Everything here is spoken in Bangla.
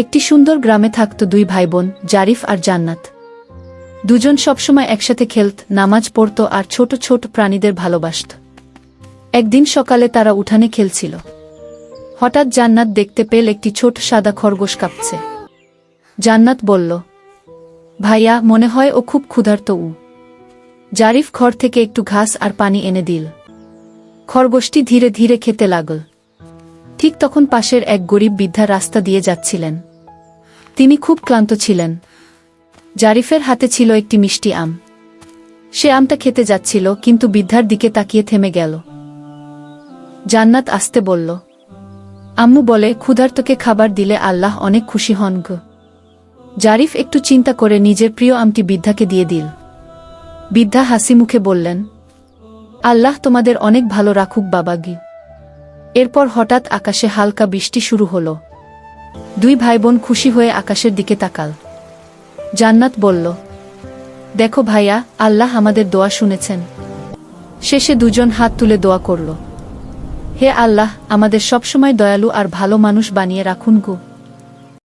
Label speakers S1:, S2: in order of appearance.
S1: একটি সুন্দর গ্রামে থাকত দুই ভাইবোন, জারিফ আর জান্নাত। দুজন সবসময় একসাথে খেলত, নামাজ পড়ত আর ছোট ছোট প্রাণীদের ভালোবাসত। একদিন সকালে তারা উঠানে খেলছিল। হঠাৎ জান্নাত দেখতে পেল একটি ছোট সাদা খরগোশ কাঁপছে। জান্নাত বলল, ভাইয়া, মনে হয় ও খুব ক্ষুধার্ত। জারিফ ঘর থেকে একটু ঘাস আর পানি এনে দিল। খরগোশটি ধীরে ধীরে খেতে লাগল। ঠিক তখন পাশের এক গরিব বৃদ্ধা রাস্তা দিয়ে যাচ্ছিলেন। তিনি খুব ক্লান্ত ছিলেন। জারিফের হাতে ছিল একটি মিষ্টি আম। সে আমটা খেতে যাচ্ছিল, কিন্তু বৃদ্ধার দিকে তাকিয়ে থেমে গেল। জান্নাত আস্তে বলল, আম্মু বলে ক্ষুধার্তকে খাবার দিলে আল্লাহ অনেক খুশি হন গো। জারিফ একটু চিন্তা করে নিজের প্রিয় আমটি বৃদ্ধাকে দিয়ে দিল। বৃদ্ধা হাসি মুখে বললেন, আল্লাহ তোমাদের অনেক ভালো রাখুক বাবাগি। এরপর হঠাৎ আকাশে হালকা বৃষ্টি শুরু হল। দুই ভাইবোন খুশি হয়ে আকাশের দিকে তাকাল। জান্নাত বলল, দেখো ভাইয়া, আল্লাহ আমাদের দোয়া শুনেছেন। শেষে দুজন হাত তুলে দোয়া করল, হে আল্লাহ, আমাদের সবসময় দয়ালু আর ভালো মানুষ বানিয়ে রাখুন গো।